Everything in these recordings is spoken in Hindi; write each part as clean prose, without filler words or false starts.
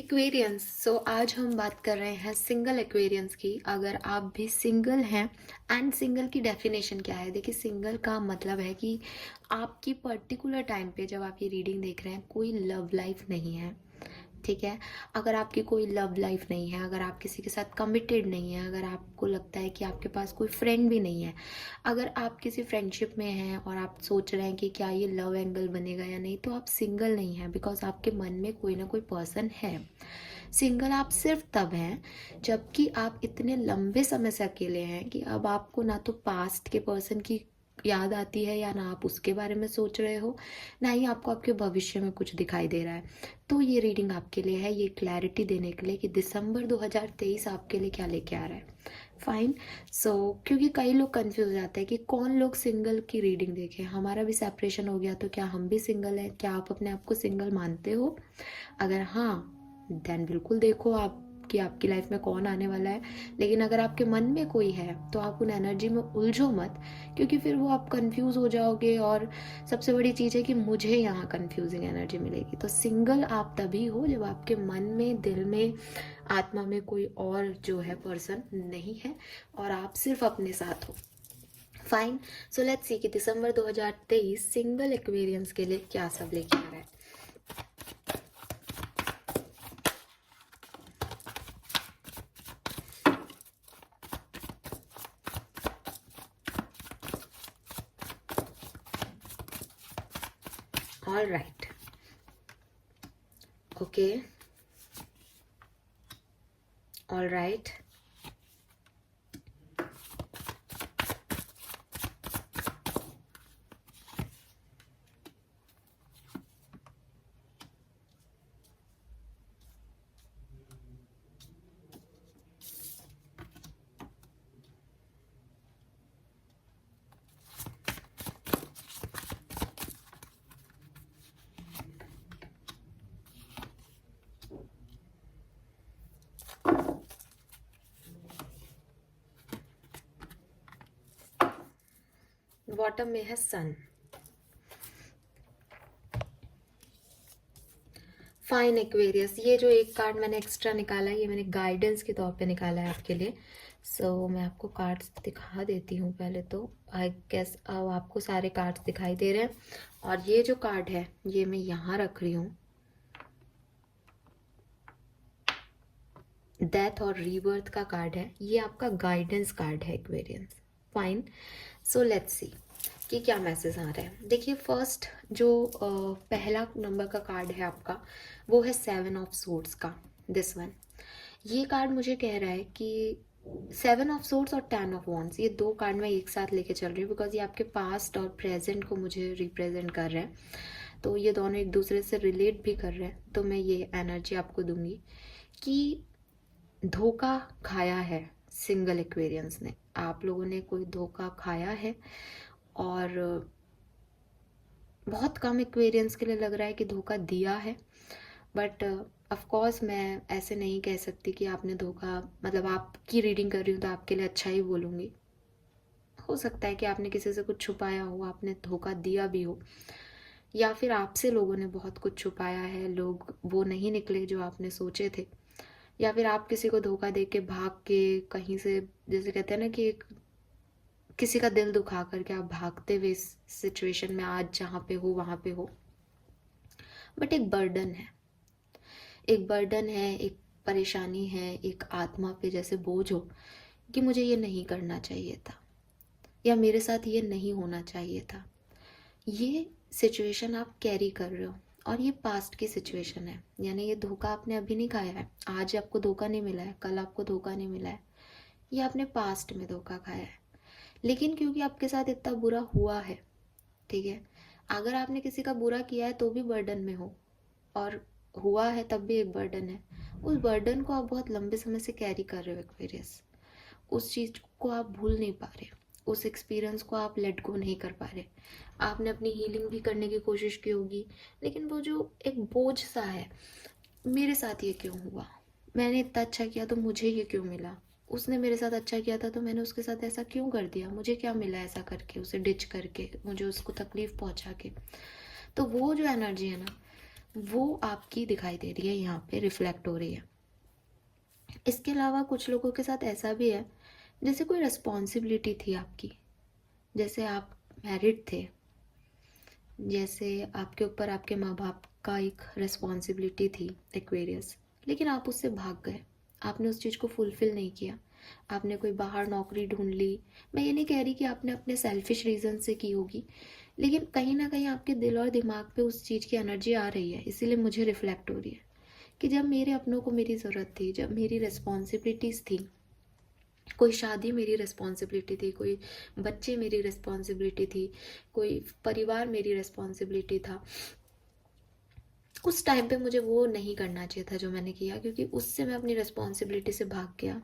एक्वेरियंस आज हम बात कर रहे हैं सिंगल एक्वेरियंस की। अगर आप भी सिंगल हैं एंड सिंगल की डेफिनेशन क्या है, देखिए सिंगल का मतलब है कि आपकी पर्टिकुलर टाइम पे जब आप ये रीडिंग देख रहे हैं कोई लव लाइफ नहीं है। ठीक है। अगर आपकी कोई लव लाइफ नहीं है, अगर आप किसी के साथ कमिटेड नहीं है, अगर आपको लगता है कि आपके पास कोई फ्रेंड भी नहीं है, अगर आप किसी फ्रेंडशिप में हैं और आप सोच रहे हैं कि क्या ये लव एंगल बनेगा या नहीं, तो आप सिंगल नहीं हैं, बिकॉज आपके मन में कोई ना कोई पर्सन है। सिंगल आप सिर्फ तब हैं जबकि आप इतने लंबे समय से अकेले हैं कि अब आपको ना तो पास्ट के पर्सन की याद आती है, या ना आप उसके बारे में सोच रहे हो, ना ही आपको आपके भविष्य में कुछ दिखाई दे रहा है। तो ये रीडिंग आपके लिए है, ये क्लैरिटी देने के लिए कि दिसंबर 2023 आपके लिए क्या लेके आ रहा है। फाइन। क्योंकि कई लोग कंफ्यूज हो जाते हैं कि कौन लोग सिंगल की रीडिंग देखें, हमारा भी सेपरेशन हो गया तो क्या हम भी सिंगल हैं, क्या आप अपने आप को सिंगल मानते हो? अगर हाँ, देन बिल्कुल देखो आप कि आपकी लाइफ में कौन आने वाला है। लेकिन अगर आपके मन में कोई है तो आप उन एनर्जी में उलझो मत, क्योंकि फिर वो आप कंफ्यूज हो जाओगे। और सबसे बड़ी चीज़ है कि मुझे यहाँ कंफ्यूजिंग एनर्जी मिलेगी। तो सिंगल आप तभी हो जब आपके मन में, दिल में, आत्मा में कोई और जो है पर्सन नहीं है और आप सिर्फ अपने साथ हो। फाइन। सो लेट्स सी कि दिसंबर 2023 सिंगल एक्वेरियंस के लिए क्या सब लेके आ रहा है। All right. Okay. All right. Bottom में है सन। फाइन एक्वेरियस, ये जो एक कार्ड मैंने एक्स्ट्रा निकाला है, ये मैंने गाइडेंस के तौर पे निकाला है आपके लिए। मैं आपको कार्ड्स दिखा देती हूँ पहले तो। आई गेस अब आपको सारे कार्ड्स दिखाई दे रहे हैं। और ये जो कार्ड है ये मैं यहाँ रख रही हूँ, डेथ और रीबर्थ का कार्ड है। ये आपका गाइडेंस कार्ड है एक्वेरियंस। फाइन। लेट्स सी कि क्या मैसेज आ रहा है। देखिए फर्स्ट जो पहला नंबर का कार्ड है आपका, वो है 7 ऑफ सोर्ड्स का, दिस वन। ये कार्ड मुझे कह रहा है कि 7 ऑफ सोर्ड्स और 10 ऑफ वॉन्ड्स, ये दो कार्ड मैं एक साथ लेके चल रही हूँ बिकॉज ये आपके पास्ट और प्रेजेंट को मुझे रिप्रेजेंट कर रहे हैं। तो ये दोनों एक दूसरे से रिलेट भी कर रहे हैं। तो मैं ये एनर्जी आपको दूंगी कि धोखा खाया है सिंगल एक्वेरियंस ने, आप लोगों ने कोई धोखा खाया है। और बहुत कम एक्वेरियंस के लिए लग रहा है कि धोखा दिया है। बट ऑफ कोर्स मैं ऐसे नहीं कह सकती कि आपने धोखा, मतलब आपकी रीडिंग कर रही हूँ तो आपके लिए अच्छा ही बोलूँगी। हो सकता है कि आपने किसी से कुछ छुपाया हो, आपने धोखा दिया भी हो, या फिर आपसे लोगों ने बहुत कुछ छुपाया है, लोग वो नहीं निकले जो आपने सोचे थे। या फिर आप किसी को धोखा दे के भाग के कहीं से, जैसे कहते हैं ना कि एक किसी का दिल दुखा करके आप भागते हुए इस सिचुएशन में आज जहाँ पे हो वहाँ पे हो। बट एक बर्डन है, एक बर्डन है, एक परेशानी है, एक आत्मा पे जैसे बोझ हो कि मुझे ये नहीं करना चाहिए था, या मेरे साथ ये नहीं होना चाहिए था। ये सिचुएशन आप कैरी कर रहे हो और ये पास्ट की सिचुएशन है, यानी ये धोखा आपने अभी नहीं खाया है, आज आपको धोखा नहीं मिला है, कल आपको धोखा नहीं मिला है, ये आपने पास्ट में धोखा खाया है। लेकिन क्योंकि आपके साथ इतना बुरा हुआ है, ठीक है, अगर आपने किसी का बुरा किया है तो भी बर्डन में हो, और हुआ है तब भी एक बर्डन है। उस बर्डन को आप बहुत लंबे समय से कैरी कर रहे हो एक्वेरियस, उस चीज़ को आप भूल नहीं पा रहे, उस एक्सपीरियंस को आप लेट गो नहीं कर पा रहे। आपने अपनी हीलिंग भी करने की कोशिश की होगी, लेकिन वो जो एक बोझ सा है, मेरे साथ ये क्यों हुआ, मैंने इतना अच्छा किया तो मुझे ये क्यों मिला, उसने मेरे साथ अच्छा किया था तो मैंने उसके साथ ऐसा क्यों कर दिया, मुझे क्या मिला ऐसा करके, उसे डिच करके, मुझे उसको तकलीफ पहुंचा के। तो वो जो एनर्जी है ना, वो आपकी दिखाई दे रही है, यहाँ पे रिफ्लेक्ट हो रही है। इसके अलावा कुछ लोगों के साथ ऐसा भी है, जैसे कोई रिस्पॉन्सिबिलिटी थी आपकी, जैसे आप मैरिड थे, जैसे आपके ऊपर आपके माँ बाप का एक रिस्पॉन्सिबिलिटी थी एक्वेरियस, लेकिन आप उससे भाग गए, आपने उस चीज़ को फुलफिल नहीं किया, आपने कोई बाहर नौकरी ढूंढ ली। मैं ये नहीं कह रही कि आपने अपने सेल्फिश रीज़न से की होगी, लेकिन कहीं ना कहीं आपके दिल और दिमाग पे उस चीज़ की एनर्जी आ रही है, इसीलिए मुझे रिफ्लेक्ट हो रही है कि जब मेरे अपनों को मेरी ज़रूरत थी, जब मेरी रिस्पॉन्सिबिलिटीज़ थी, कोई शादी मेरी रिस्पॉन्सिबिलिटी थी, कोई बच्चे मेरी रिस्पॉन्सिबिलिटी थी, कोई परिवार मेरी रिस्पॉन्सिबिलिटी था, उस टाइम पे मुझे वो नहीं करना चाहिए था जो मैंने किया, क्योंकि उससे मैं अपनी रिस्पॉन्सिबिलिटी से भाग गया।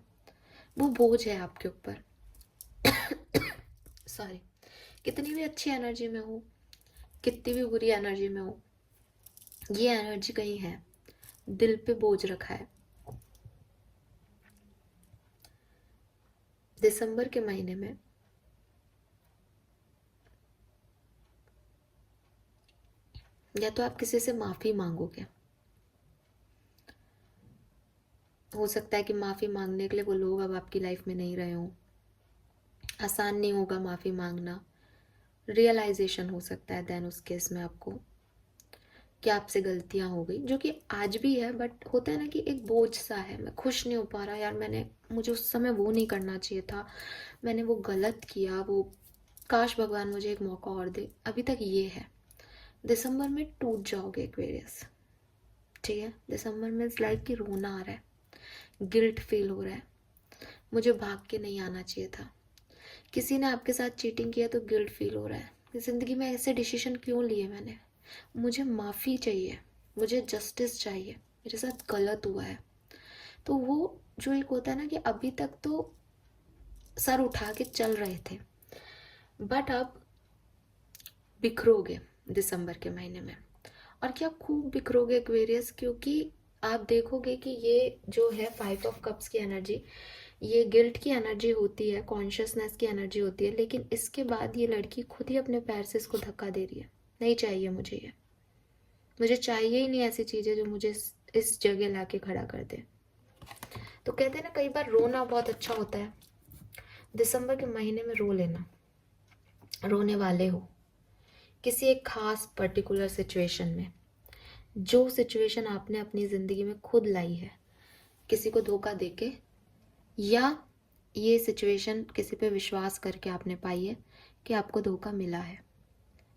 वो बोझ है आपके ऊपर। सॉरी। कितनी भी अच्छी एनर्जी में हो, कितनी भी बुरी एनर्जी में हो, ये एनर्जी कहीं है, दिल पे बोझ रखा है। दिसंबर के महीने में या तो आप किसी से माफ़ी मांगोगे, हो सकता है कि माफ़ी मांगने के लिए वो लोग अब आपकी लाइफ में नहीं रहे हों, आसान नहीं होगा माफ़ी मांगना, रियलाइजेशन हो सकता है देन उस केस में आपको कि आपसे गलतियां हो गई, जो कि आज भी है, बट होता है ना कि एक बोझ सा है, मैं खुश नहीं हो पा रहा यार, मुझे उस समय वो नहीं करना चाहिए था, मैंने वो गलत किया, वो काश भगवान मुझे एक मौका और दे, अभी तक ये है। दिसंबर में टूट जाओगे एक्वेरियस, ठीक है। दिसंबर में इट्स लाइक कि रोना आ रहा है, गिल्ट फील हो रहा है, मुझे भाग के नहीं आना चाहिए था, किसी ने आपके साथ चीटिंग किया तो गिल्ट फील हो रहा है कि ज़िंदगी में ऐसे डिसीजन क्यों लिए मैंने, मुझे माफ़ी चाहिए, मुझे जस्टिस चाहिए, मेरे साथ गलत हुआ है। तो वो जो एक होता है ना कि अभी तक तो सर उठा के चल रहे थे, बट अब बिखरोगे दिसंबर के महीने में। और क्या खूब बिखरोगे एक्वेरियस, क्योंकि आप देखोगे कि ये जो है 5 ऑफ कप्स की एनर्जी, ये गिल्ट की एनर्जी होती है, कॉन्शियसनेस की एनर्जी होती है, लेकिन इसके बाद ये लड़की खुद ही अपने पैर से इसको धक्का दे रही है, नहीं चाहिए मुझे ये, मुझे चाहिए ही नहीं ऐसी चीज़ें जो मुझे इस जगह ला के खड़ा कर दे। तो कहते हैं ना, कई बार रोना बहुत अच्छा होता है, दिसंबर के महीने में रो लेना, रोने वाले हो किसी एक खास पर्टिकुलर सिचुएशन में, जो सिचुएशन आपने अपनी ज़िंदगी में खुद लाई है, किसी को धोखा देके, या ये सिचुएशन किसी पे विश्वास करके आपने पाई है कि आपको धोखा मिला है,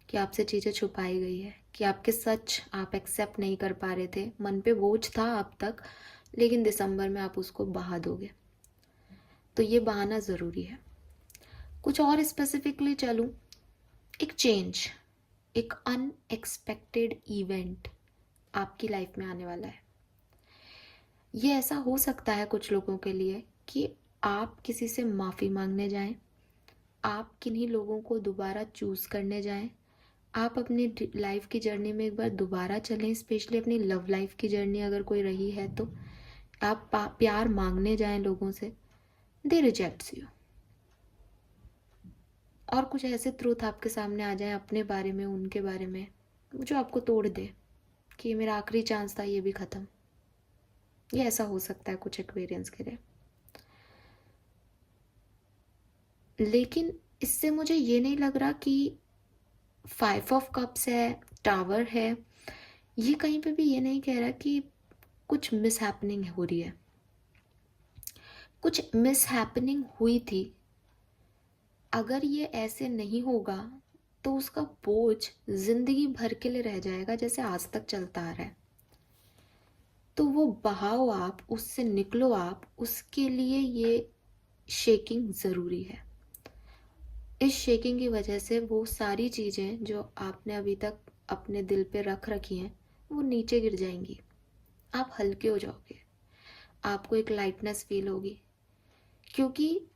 कि आपसे चीज़ें छुपाई गई है, कि आपके सच आप एक्सेप्ट नहीं कर पा रहे थे, मन पे बोझ था अब तक, लेकिन दिसंबर में आप उसको बहा दोगे। तो ये बहाना ज़रूरी है। कुछ और स्पेसिफिकली चलूँ, एक चेंज, एक अनएक्सपेक्टेड इवेंट आपकी लाइफ में आने वाला है। ये ऐसा हो सकता है कुछ लोगों के लिए कि आप किसी से माफ़ी मांगने जाएं, आप किन्हीं लोगों को दोबारा चूज़ करने जाएं, आप अपनी लाइफ की जर्नी में एक बार दोबारा चलें, स्पेशली अपनी लव लाइफ की जर्नी अगर कोई रही है तो आप प्यार मांगने जाएं लोगों से, दे रिजेक्ट्स यू, और कुछ ऐसे ट्रूथ आपके सामने आ जाए अपने बारे में, उनके बारे में, जो आपको तोड़ दे कि ये मेरा आखिरी चांस था, ये भी ख़त्म। ये ऐसा हो सकता है कुछ एक्वेरियंस के लिए, लेकिन इससे मुझे ये नहीं लग रहा कि 5 ऑफ कप्स है, टावर है, ये कहीं पे भी ये नहीं कह रहा कि कुछ मिस हैपनिंग हो रही है। कुछ मिस हैपनिंग हुई थी, अगर ये ऐसे नहीं होगा तो उसका बोझ जिंदगी भर के लिए रह जाएगा, जैसे आज तक चलता आ रहा है। तो वो बहाओ आप, उससे निकलो आप, उसके लिए ये शेकिंग ज़रूरी है। इस शेकिंग की वजह से वो सारी चीज़ें जो आपने अभी तक अपने दिल पे रख रखी हैं, वो नीचे गिर जाएंगी, आप हल्के हो जाओगे, आपको एक लाइटनेस फील होगी। क्योंकि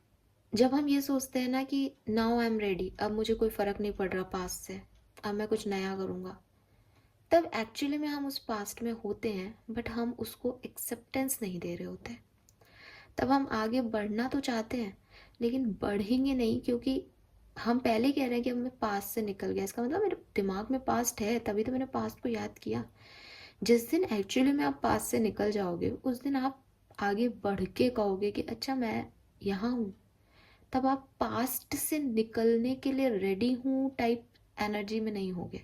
जब हम ये सोचते हैं ना कि नाउ आई एम रेडी, अब मुझे कोई फ़र्क नहीं पड़ रहा पास्ट से, अब मैं कुछ नया करूँगा, तब एक्चुअली में हम उस पास्ट में होते हैं, बट हम उसको एक्सेप्टेंस नहीं दे रहे होते। तब हम आगे बढ़ना तो चाहते हैं, लेकिन बढ़ेंगे नहीं, क्योंकि हम पहले कह रहे हैं कि अब मैं पास्ट से निकल गया, इसका मतलब मेरे दिमाग में पास्ट है, तभी तो मैंने पास्ट को याद किया। जिस दिन एक्चुअली में आप पास्ट से निकल जाओगे, उस दिन आप आगे बढ़ के कहोगे कि अच्छा मैं यहाँ हूँ। तब आप पास्ट से निकलने के लिए रेडी हूँ टाइप एनर्जी में नहीं होगे,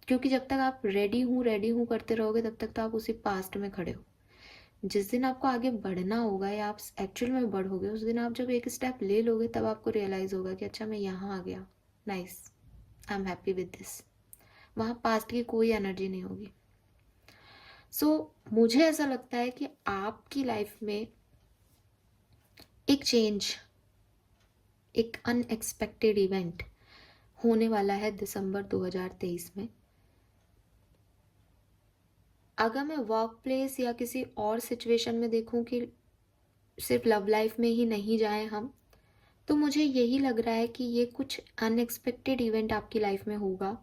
क्योंकि जब तक आप रेडी हूँ करते रहोगे तब तक तो आप उसी पास्ट में खड़े हो। जिस दिन आपको आगे बढ़ना होगा या आप एक्चुअल में बढ़ोगे, उस दिन आप जब एक स्टेप ले लोगे तब आपको रियलाइज होगा कि अच्छा मैं यहाँ आ गया, nice, I am happy with this. वहाँ पास्ट की कोई एनर्जी नहीं होगी। मुझे ऐसा लगता है कि आपकी लाइफ में एक चेंज, एक अनएक्सपेक्टेड इवेंट होने वाला है दिसंबर 2023 में। अगर मैं वर्क प्लेस या किसी और सिचुएशन में देखूं कि सिर्फ लव लाइफ में ही नहीं जाएं हम, तो मुझे यही लग रहा है कि ये कुछ अनएक्सपेक्टेड इवेंट आपकी लाइफ में होगा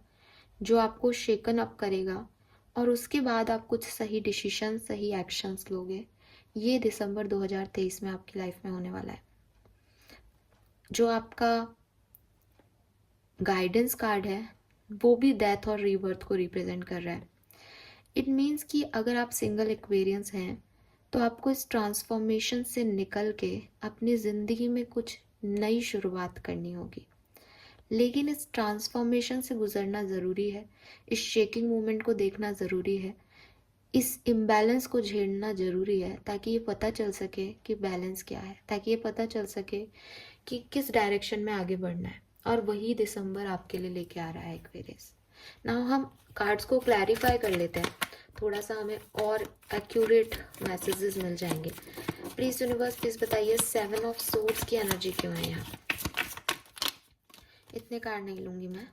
जो आपको शेकन अप करेगा, और उसके बाद आप कुछ सही डिसीजन, सही एक्शंस लोगे। ये दिसंबर 2023 में आपकी लाइफ में होने वाला है। जो आपका गाइडेंस कार्ड है वो भी डेथ और रीबर्थ को रिप्रेजेंट कर रहा है। इट मीन्स कि अगर आप सिंगल एक्वेरियंस हैं तो आपको इस ट्रांसफॉर्मेशन से निकल के अपनी ज़िंदगी में कुछ नई शुरुआत करनी होगी, लेकिन इस ट्रांसफॉर्मेशन से गुजरना ज़रूरी है। इस शेकिंग मोमेंट को देखना ज़रूरी है, इस इम्बैलेंस को झेलना ज़रूरी है, ताकि ये पता चल सके कि बैलेंस क्या है, ताकि ये पता चल सके कि किस डायरेक्शन में आगे बढ़ना है। और वही दिसंबर आपके लिए लेके आ रहा है एक्वेरियस। नाउ हम कार्ड्स को क्लैरिफाई कर लेते हैं, थोड़ा सा हमें और एक्यूरेट मैसेजेस मिल जाएंगे। प्लीज यूनिवर्स, प्लीज बताइए 7 ऑफ सोर्ड्स की एनर्जी क्यों है यहाँ। इतने कार्ड नहीं लूंगी मैं।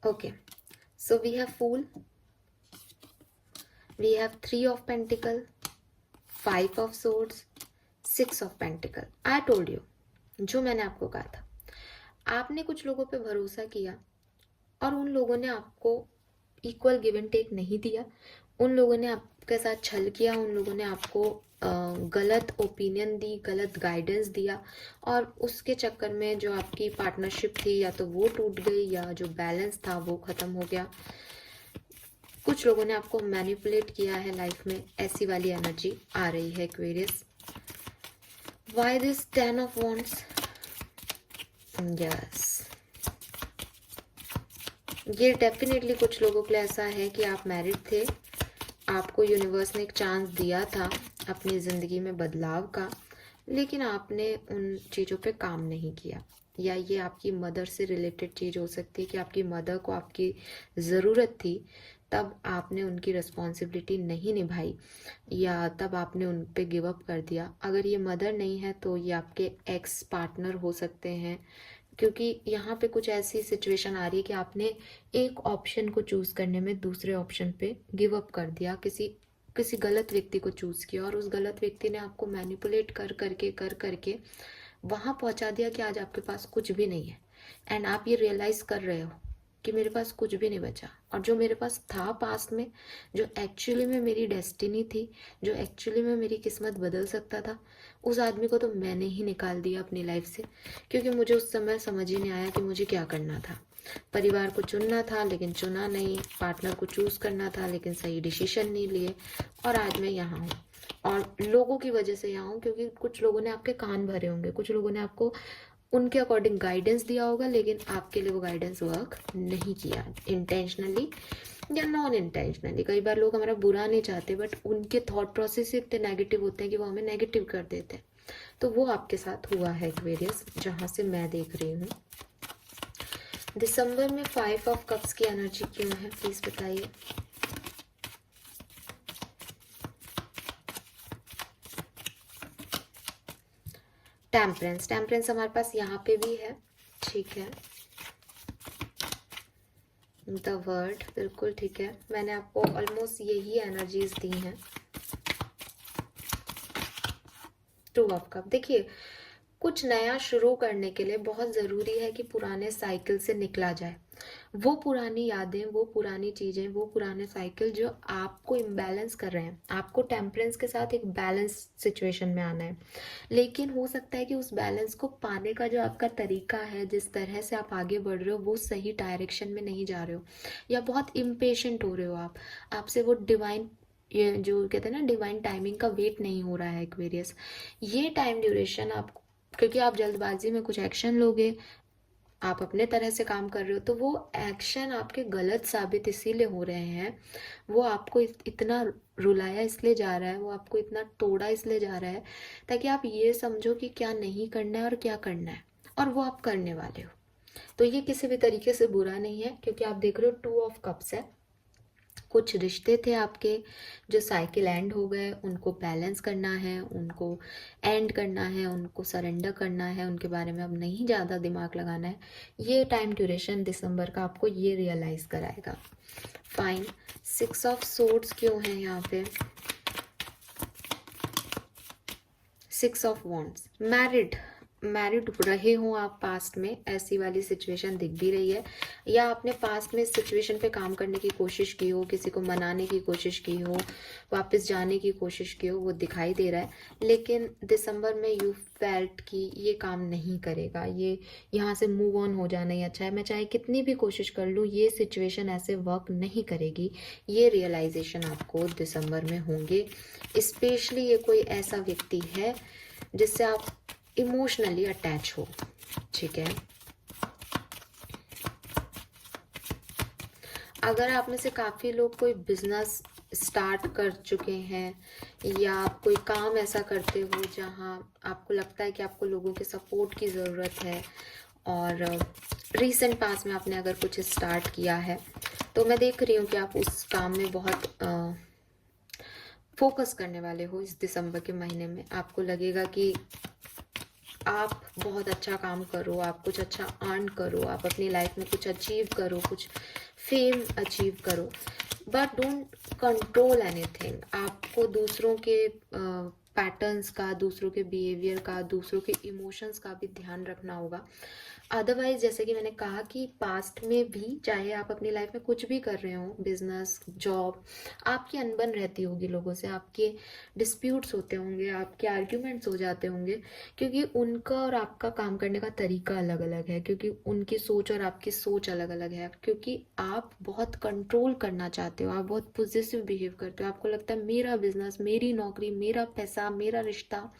Okay, so we have fool, we have 3 of pentacle, 5 of swords, 6 of pentacle. I told you, जो मैंने आपको कहा था, आपने कुछ लोगों पे भरोसा किया और उन लोगों ने आपको इक्वल गिव एंड टेक नहीं दिया। उन लोगों ने आपके साथ छल किया, उन लोगों ने आपको गलत ओपिनियन दी, गलत गाइडेंस दिया, और उसके चक्कर में जो आपकी पार्टनरशिप थी या तो वो टूट गई या जो बैलेंस था वो ख़त्म हो गया। कुछ लोगों ने आपको मैनिपुलेट किया है लाइफ में, ऐसी वाली एनर्जी आ रही है Aquarius. Why this 10 of wands? Yes, ये डेफिनेटली कुछ लोगों के लिए ऐसा है कि आप मैरिड थे, आपको यूनिवर्स ने एक चांस दिया था अपनी ज़िंदगी में बदलाव का, लेकिन आपने उन चीज़ों पे काम नहीं किया। या ये आपकी मदर से रिलेटेड चीज़ हो सकती है कि आपकी मदर को आपकी ज़रूरत थी, तब आपने उनकी रिस्पॉन्सिबिलिटी नहीं निभाई, या तब आपने उन पे गिव अप कर दिया। अगर ये मदर नहीं है तो ये आपके एक्स पार्टनर हो सकते हैं, क्योंकि यहाँ पे कुछ ऐसी सिचुएशन आ रही है कि आपने एक ऑप्शन को चूज़ करने में दूसरे ऑप्शन पे गिव अप कर दिया, किसी गलत व्यक्ति को चूज़ किया, और उस गलत व्यक्ति ने आपको मैनिपुलेट कर करके वहाँ पहुँचा दिया कि आज आपके पास कुछ भी नहीं है। एंड आप ये रियलाइज़ कर रहे हो कि मेरे पास कुछ भी नहीं बचा, और जो मेरे पास था पास्ट में, जो एक्चुअली में मेरी डेस्टिनी थी, जो एक्चुअली में मेरी किस्मत बदल सकता था, उस आदमी को तो मैंने ही निकाल दिया अपनी लाइफ से, क्योंकि मुझे उस समय समझ ही नहीं आया कि मुझे क्या करना था। परिवार को चुनना था लेकिन चुना नहीं, पार्टनर को चूज़ करना था लेकिन सही डिसीजन नहीं लिए, और आज मैं यहाँ हूँ। और लोगों की वजह से यहाँ हूँ, क्योंकि कुछ लोगों ने आपके कान भरे होंगे, कुछ लोगों ने आपको उनके अकॉर्डिंग गाइडेंस दिया होगा, लेकिन आपके लिए वो गाइडेंस वर्क नहीं किया, इंटेंशनली या नॉन इंटेंशनली। कई बार लोग हमारा बुरा नहीं चाहते, बट उनके थॉट प्रोसेस इतने नेगेटिव होते हैं कि वो हमें नेगेटिव कर देते हैं। तो वो आपके साथ हुआ है एक्वेरियस, जहाँ से मैं देख रही हूँ। दिसंबर में 5 ऑफ कप्स की एनर्जी क्यों है, प्लीज बताइए। टेम्परेंस, टेम्परेंस हमारे पास यहाँ पे भी है, ठीक है। द वर्ड, बिल्कुल ठीक है, मैंने आपको ऑलमोस्ट यही एनर्जीज दी हैं। 2 ऑफ कप, देखिए कुछ नया शुरू करने के लिए बहुत ज़रूरी है कि पुराने साइकिल से निकला जाए, वो पुरानी यादें, वो पुरानी चीज़ें, वो पुराने साइकिल जो आपको इम्बैलेंस कर रहे हैं। आपको टेम्परेंस के साथ एक बैलेंस सिचुएशन में आना है। लेकिन हो सकता है कि उस बैलेंस को पाने का जो आपका तरीका है, जिस तरह से आप आगे बढ़ रहे हो, वो सही डायरेक्शन में नहीं जा रहे हो, या बहुत इम्पेशेंट हो रहे हो आप। आपसे वो डिवाइन, ये जो कहते हैं ना, डिवाइन टाइमिंग का वेट नहीं हो रहा है एक्वेरियस। ये टाइम ड्यूरेशन आप, क्योंकि आप जल्दबाजी में कुछ एक्शन लोगे, आप अपने तरह से काम कर रहे हो, तो वो एक्शन आपके गलत साबित इसीलिए हो रहे हैं। वो आपको इतना रुलाया इसलिए जा रहा है, वो आपको इतना तोड़ा इसलिए जा रहा है, ताकि आप ये समझो कि क्या नहीं करना है और क्या करना है, और वो आप करने वाले हो। तो ये किसी भी तरीके से बुरा नहीं है, क्योंकि आप देख रहे हो 2 ऑफ कप्स है। कुछ रिश्ते थे आपके जो साइकिल एंड हो गए, उनको बैलेंस करना है, उनको एंड करना है, उनको सरेंडर करना है, उनके बारे में अब नहीं ज़्यादा दिमाग लगाना है। ये टाइम ड्यूरेशन दिसंबर का आपको ये रियलाइज़ कराएगा। फाइन। 6 ऑफ सोर्ड्स क्यों है यहाँ पे? 6 ऑफ वॉन्ड्स। मैरिड रहे हो आप पास्ट में, ऐसी वाली सिचुएशन दिख भी रही है, या आपने पास्ट में इस सिचुएशन पे काम करने की कोशिश की हो, किसी को मनाने की कोशिश की हो, वापस जाने की कोशिश की हो, वो दिखाई दे रहा है। लेकिन दिसंबर में यू फेल्ट कि ये काम नहीं करेगा, ये यहाँ से मूव ऑन हो जाना ही अच्छा है, मैं चाहे कितनी भी कोशिश कर लूँ, ये सिचुएशन ऐसे वर्क नहीं करेगी। ये रियलाइजेशन आपको दिसंबर में होंगे। स्पेशली ये कोई ऐसा व्यक्ति है जिससे आप इमोशनली अटैच हो, ठीक है। अगर आप में से काफ़ी लोग कोई बिजनेस स्टार्ट कर चुके हैं, या आप कोई काम ऐसा करते हो जहां आपको लगता है कि आपको लोगों के सपोर्ट की ज़रूरत है, और रीसेंट पास में आपने अगर कुछ स्टार्ट किया है, तो मैं देख रही हूँ कि आप उस काम में बहुत फोकस करने वाले हो। इस दिसंबर के महीने में आपको लगेगा कि आप बहुत अच्छा काम करो, आप कुछ अच्छा अर्न करो, आप अपनी लाइफ में कुछ अचीव करो, कुछ फेम अचीव करो, बट डोंट कंट्रोल एनीथिंग। आपको दूसरों के पैटर्न्स का, दूसरों के बिहेवियर का, दूसरों के इमोशंस का भी ध्यान रखना होगा। अदरवाइज जैसे कि मैंने कहा कि पास्ट में भी, चाहे आप अपनी लाइफ में कुछ भी कर रहे हो, बिजनेस, जॉब, आपकी अनबन रहती होगी लोगों से, आपके डिस्प्यूट्स होते होंगे, आपके आर्ग्यूमेंट्स हो जाते होंगे, क्योंकि उनका और आपका काम करने का तरीका अलग अलग है, क्योंकि उनकी सोच और आपकी सोच अलग अलग है, क्योंकि आप बहुत कंट्रोल करना चाहते हो, आप बहुत पॉजिटिव बिहेव करते हो, आपको लगता है मेरा बिजनेस, मेरी नौकरी, मेरा पैसा, मेरा रिश्ता,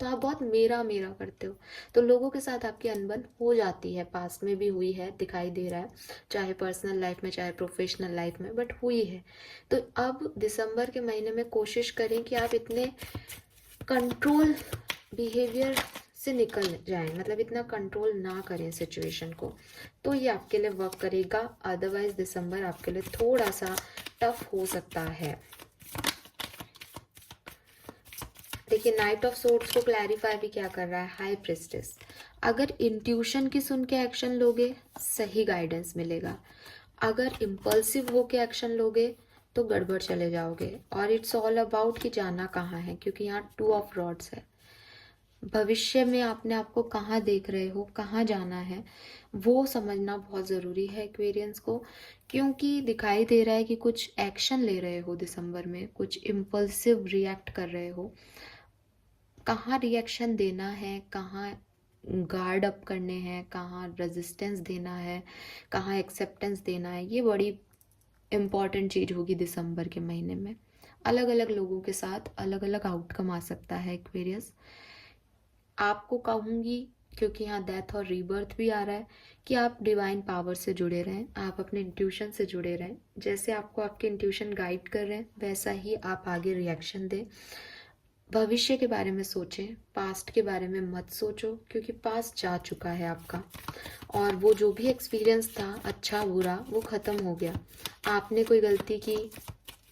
तो आप बहुत मेरा मेरा करते हो। तो लोगों के साथ आपकी अनबन हो जाती है, पास्ट में भी हुई है, दिखाई दे रहा है, चाहे पर्सनल लाइफ में चाहे प्रोफेशनल लाइफ में, बट हुई है। तो अब दिसंबर के महीने में कोशिश करें कि आप इतने कंट्रोल बिहेवियर से निकल जाएं, मतलब इतना कंट्रोल ना करें सिचुएशन को, तो ये आपके लिए वर्क करेगा। अदरवाइज दिसंबर आपके लिए थोड़ा सा टफ हो सकता है। देखिए, नाइट ऑफ सोर्ड्स को क्लैरिफाई भी क्या कर रहा है, हाई प्रिस्टेस। अगर इंट्यूशन की सुन के एक्शन लोगे, सही गाइडेंस मिलेगा। अगर इम्पल्सिव हो के एक्शन लोगे, तो गड़बड़ चले जाओगे। और इट्स ऑल अबाउट कि जाना कहाँ है, क्योंकि यहाँ 2 ऑफ रॉड्स है। भविष्य में आपने आपको कहाँ देख रहे हो, कहाँ जाना है, वो समझना बहुत ज़रूरी है एक्वेरियंस को, क्योंकि दिखाई दे रहा है कि कुछ एक्शन ले रहे हो दिसंबर में, कुछ इम्पल्सिव रिएक्ट कर रहे हो। कहाँ रिएक्शन देना है, कहाँ गार्ड अप करने हैं, कहाँ रेजिस्टेंस देना है, कहाँ एक्सेप्टेंस देना है, ये बड़ी इम्पॉर्टेंट चीज़ होगी दिसंबर के महीने में। अलग अलग लोगों के साथ अलग अलग आउटकम आ सकता है एक्वेरियस। आपको कहूँगी, क्योंकि यहाँ डेथ और रीबर्थ भी आ रहा है, कि आप डिवाइन पावर से जुड़े रहें, आप अपने इंट्यूशन से जुड़े रहें। जैसे आपको आपके इंट्यूशन गाइड कर रहे हैं, वैसा ही आप आगे रिएक्शन दें। भविष्य के बारे में सोचें, पास्ट के बारे में मत सोचो, क्योंकि पास्ट जा चुका है आपका, और वो जो भी एक्सपीरियंस था, अच्छा बुरा, वो ख़त्म हो गया। आपने कोई गलती की,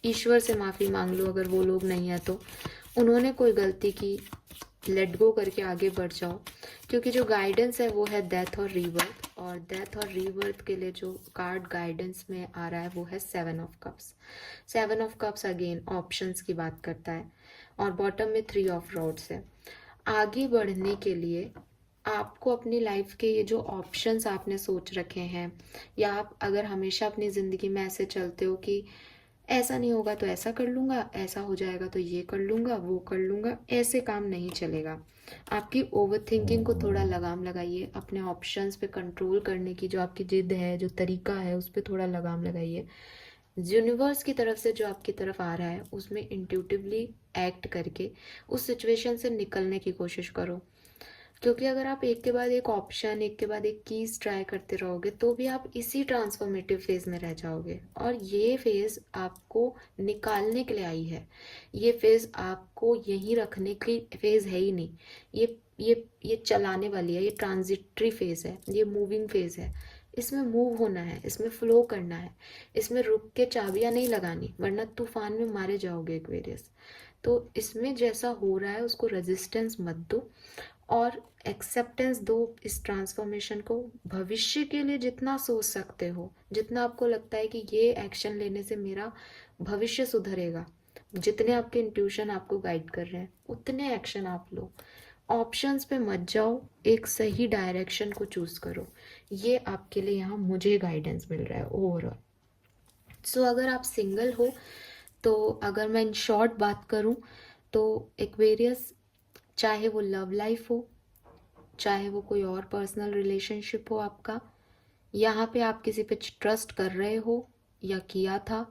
ईश्वर से माफ़ी मांग लो अगर वो लोग नहीं है तो। उन्होंने कोई गलती की, लेट गो करके आगे बढ़ जाओ, क्योंकि जो गाइडेंस है वो है डेथ और रीबर्थ। और डेथ और रीबर्थ के लिए जो कार्ड गाइडेंस में आ रहा है वो है 7 of cups. 7 of cups again options की बात करता है, और बॉटम में 3 ऑफ रॉड्स है। आगे बढ़ने के लिए आपको अपनी लाइफ के ये जो ऑप्शंस आपने सोच रखे हैं, या आप अगर हमेशा अपनी ज़िंदगी में ऐसे चलते हो कि ऐसा नहीं होगा तो ऐसा कर लूँगा, ऐसा हो जाएगा तो ये कर लूँगा, वो कर लूँगा, ऐसे काम नहीं चलेगा। आपकी ओवरथिंकिंग को थोड़ा लगाम लगाइए, अपने ऑप्शंस पे कंट्रोल करने की जो आपकी ज़िद है, जो तरीका है, उस पे थोड़ा लगाम लगाइए। यूनिवर्स की तरफ से जो आपकी तरफ आ रहा है उसमें इंट्यूटिवली एक्ट करके उस सिचुएशन से निकलने की कोशिश करो। क्योंकि अगर आप एक के बाद एक ऑप्शन, एक के बाद एक कीज ट्राई करते रहोगे तो भी आप इसी ट्रांसफॉर्मेटिव फेज में रह जाओगे, और ये फेज आपको निकालने के लिए आई है। ये फेज आपको यहीं रखने की फेज है ही नहीं। ये चलाने वाली है, ये ट्रांजिटरी फेज है, ये मूविंग फेज है। इसमें मूव होना है, इसमें फ्लो करना है, इसमें रुक के चाबियां नहीं लगानी, वरना तूफान में मारे जाओगे एक्वेरियस। तो इसमें जैसा हो रहा है उसको रेजिस्टेंस मत दो, और एक्सेप्टेंस दो इस ट्रांसफॉर्मेशन को। भविष्य के लिए जितना सोच सकते हो, जितना आपको लगता है कि ये एक्शन लेने से मेरा भविष्य सुधरेगा, जितने आपके इंट्यूशन आपको गाइड कर रहे हैं, उतने एक्शन आप लो। ऑप्शंस पे मत जाओ, एक सही डायरेक्शन को चूज करो। ये आपके लिए यहाँ मुझे गाइडेंस मिल रहा है ओवरऑल। सो अगर आप सिंगल हो तो अगर मैं इन शॉर्ट बात करूं तो एक्वेरियस, चाहे वो लव लाइफ हो, चाहे वो कोई और पर्सनल रिलेशनशिप हो आपका, यहाँ पे आप किसी पे ट्रस्ट कर रहे हो या किया था,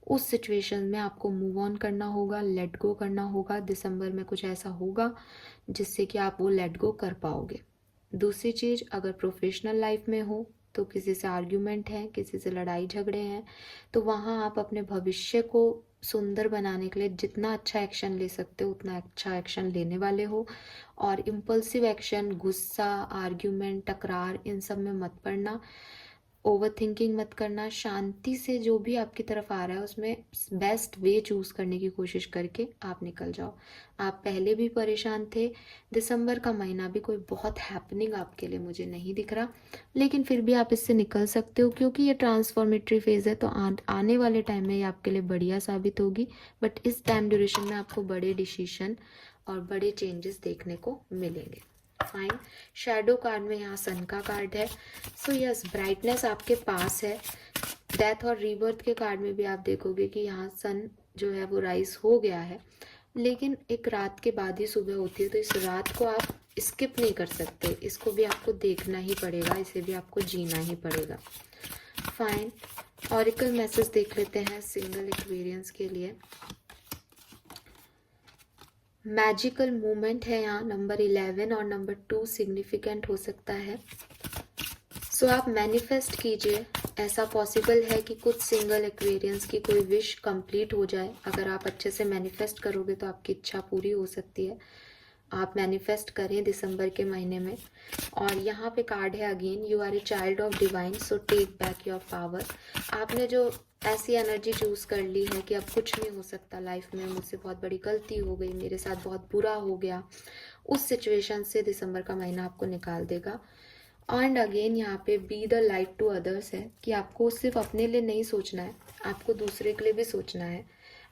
उस सिचुएशन में आपको मूव ऑन करना होगा, लेट गो करना होगा। दिसंबर में कुछ ऐसा होगा जिससे कि आप वो लेट गो कर पाओगे। दूसरी चीज़, अगर प्रोफेशनल लाइफ में हो तो किसी से आर्ग्यूमेंट है, किसी से लड़ाई झगड़े हैं, तो वहाँ आप अपने भविष्य को सुंदर बनाने के लिए जितना अच्छा एक्शन ले सकते हो उतना अच्छा एक्शन लेने वाले हो। और इम्पल्सिव एक्शन, गुस्सा, आर्ग्यूमेंट, टकरार, इन सब में मत पड़ना। ओवर थिंकिंग मत करना। शांति से जो भी आपकी तरफ आ रहा है उसमें बेस्ट वे चूज करने की कोशिश करके आप निकल जाओ। आप पहले भी परेशान थे, दिसंबर का महीना भी कोई बहुत हैपनिंग आपके लिए मुझे नहीं दिख रहा, लेकिन फिर भी आप इससे निकल सकते हो क्योंकि ये ट्रांसफॉर्मेटरी फेज है। तो आने वाले टाइम में ये आपके लिए बढ़िया साबित होगी, बट इस टाइम ड्यूरेशन में आपको बड़े डिसीजन और बड़े चेंजेस देखने को मिलेंगे। फाइन। शैडो कार्ड में यहाँ सन का कार्ड है। सो यस, ब्राइटनेस आपके पास है। डेथ और रीबर्थ के कार्ड में भी आप देखोगे कि यहाँ सन जो है वो राइज हो गया है, लेकिन एक रात के बाद ही सुबह होती है, तो इस रात को आप स्किप नहीं कर सकते, इसको भी आपको देखना ही पड़ेगा, इसे भी आपको जीना ही पड़ेगा। फाइन। ऑरिकल मैसेज देख लेते हैं सिंगल एक्वेरियंस के लिए। मैजिकल मोमेंट है यहाँ, नंबर 11 और नंबर 2 सिग्निफिकेंट हो सकता है। सो आप मैनिफेस्ट कीजिए, ऐसा पॉसिबल है कि कुछ सिंगल एक्वेरियंस की कोई विश कंप्लीट हो जाए। अगर आप अच्छे से मैनिफेस्ट करोगे तो आपकी इच्छा पूरी हो सकती है। आप मैनिफेस्ट करें दिसंबर के महीने में। और यहाँ पे कार्ड है again, you are a child of divine, so take back your power. आपने जो ऐसी एनर्जी चूज कर ली है कि अब कुछ नहीं हो सकता लाइफ में, मुझसे बहुत बड़ी गलती हो गई, मेरे साथ बहुत बुरा हो गया, उस सिचुएशन से दिसंबर का महीना आपको निकाल देगा। एंड अगेन यहाँ पे be the light to others है कि आपको सिर्फ अपने लिए नहीं सोचना है, आपको दूसरे के लिए भी सोचना है,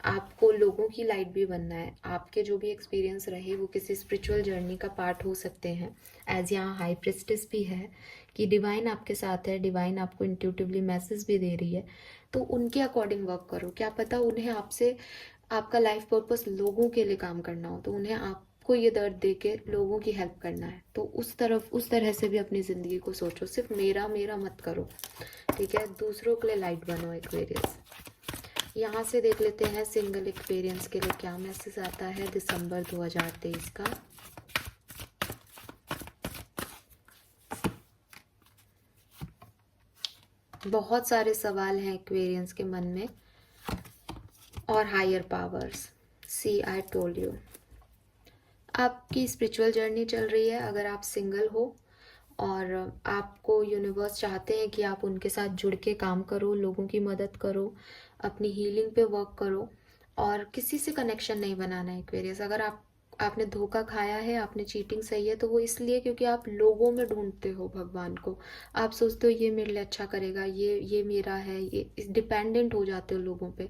आपको लोगों की लाइट भी बनना है। आपके जो भी एक्सपीरियंस रहे वो किसी स्पिरिचुअल जर्नी का पार्ट हो सकते हैं। एज यहाँ हाई प्रिस्टेस भी है कि डिवाइन आपके साथ है, डिवाइन आपको इंट्यूटिवली मैसेज भी दे रही है, तो उनके अकॉर्डिंग वर्क करो। क्या पता उन्हें आपसे, आपका लाइफ पर्पस लोगों के लिए काम करना हो, तो उन्हें आपको ये दर्द दे के लोगों की हेल्प करना है, तो उस तरह से भी अपनी ज़िंदगी को सोचो। सिर्फ मेरा मेरा मत करो, ठीक है? दूसरों के लिए लाइट बनो एक्वेरियस। यहाँ से देख लेते हैं सिंगल एक्वेरियंस के लिए क्या मैसेज आता है दिसंबर 2023 का। बहुत सारे सवाल हैं एक्वेरियंस के मन में। और higher powers, see I told you, आपकी स्पिरिचुअल जर्नी चल रही है। अगर आप सिंगल हो और आपको यूनिवर्स चाहते हैं कि आप उनके साथ जुड़ के काम करो, लोगों की मदद करो, अपनी हीलिंग पे वर्क करो, और किसी से कनेक्शन नहीं बनाना है एक्वेरियस। अगर आप आपने धोखा खाया है, आपने चीटिंग सही है, तो वो इसलिए क्योंकि आप लोगों में ढूंढते हो भगवान को। आप सोचते हो ये मेरे लिए अच्छा करेगा, ये मेरा है, ये डिपेंडेंट हो जाते हो लोगों पे।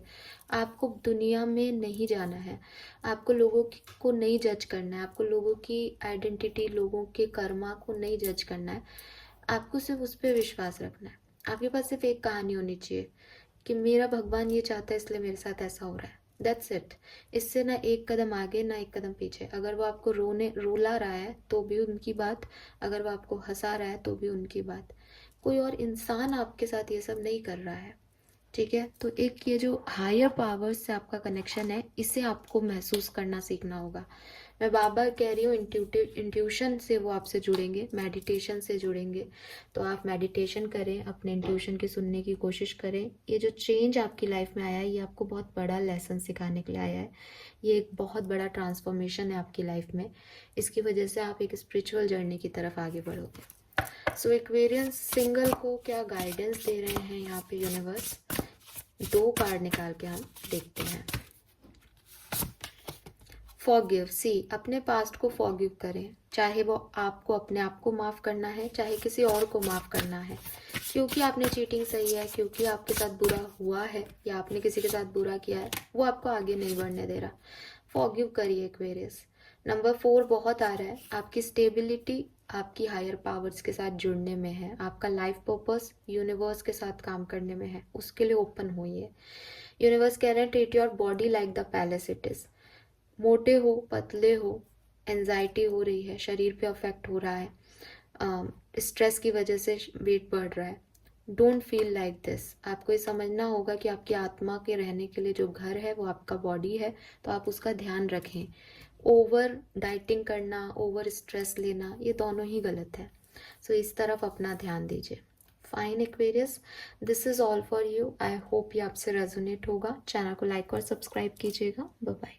आपको दुनिया में नहीं जाना है, आपको लोगों को नहीं जज करना है, आपको लोगों की आइडेंटिटी, लोगों के कर्मा को नहीं जज करना है। आपको सिर्फ उस पर विश्वास रखना है। आपके पास सिर्फ एक कहानी होनी चाहिए कि मेरा भगवान ये चाहता है इसलिए मेरे साथ ऐसा हो रहा है। That's it. इससे ना एक कदम आगे ना एक कदम पीछे। अगर वो आपको रुला रहा है तो भी उनकी बात, अगर वो आपको हंसा रहा है तो भी उनकी बात। कोई और इंसान आपके साथ ये सब नहीं कर रहा है, ठीक है। तो एक ये जो हायर पावर्स से आपका कनेक्शन है, इसे आपको महसूस करना सीखना होगा। मैं बार बार कह रही हूँ, इंट्यूशन से वो आपसे जुड़ेंगे, मेडिटेशन से जुड़ेंगे। तो आप मेडिटेशन करें, अपने इंट्यूशन की सुनने की कोशिश करें। ये जो चेंज आपकी लाइफ में आया है, ये आपको बहुत बड़ा लेसन सिखाने के लिए आया है। ये एक बहुत बड़ा ट्रांसफॉर्मेशन है आपकी लाइफ में। इसकी वजह से आप एक स्पिरिचुअल जर्नी की तरफ आगे बढ़ोगे। सो एक्वेरियंस सिंगल को क्या गाइडेंस दे रहे हैं यहाँ पे यूनिवर्स, 2 कार्ड निकाल के हम देखते हैं। फॉरगिव, सी, अपने पास्ट को फॉरगिव करें, चाहे वो आपको अपने आप को माफ़ करना है, चाहे किसी और को माफ़ करना है। क्योंकि आपने चीटिंग सही है, क्योंकि आपके साथ बुरा हुआ है या आपने किसी के साथ बुरा किया है, वो आपको आगे नहीं बढ़ने दे रहा। फॉरगिव करिए एक्वेरियस। नंबर 4 बहुत आ रहा है, आपकी स्टेबिलिटी आपकी हायर पावर्स के साथ जुड़ने में है, आपका लाइफ पर्पस यूनिवर्स के साथ काम करने में है, उसके लिए ओपन होइए। यूनिवर्स कह रहे हैं treat your body like the palace it is. मोटे हो, पतले हो, एंजाइटी हो रही है, शरीर पे अफेक्ट हो रहा है, स्ट्रेस की वजह से वेट बढ़ रहा है, डोंट फील लाइक दिस। आपको ये समझना होगा कि आपकी आत्मा के रहने के लिए जो घर है वो आपका बॉडी है, तो आप उसका ध्यान रखें। ओवर डाइटिंग करना, ओवर स्ट्रेस लेना, ये दोनों ही गलत है। सो इस तरफ अपना ध्यान दीजिए। Fine Aquarius, this is all for you. I hope ये आपसे रेजोनेट होगा। चैनल को लाइक और सब्सक्राइब कीजिएगा। Bye bye.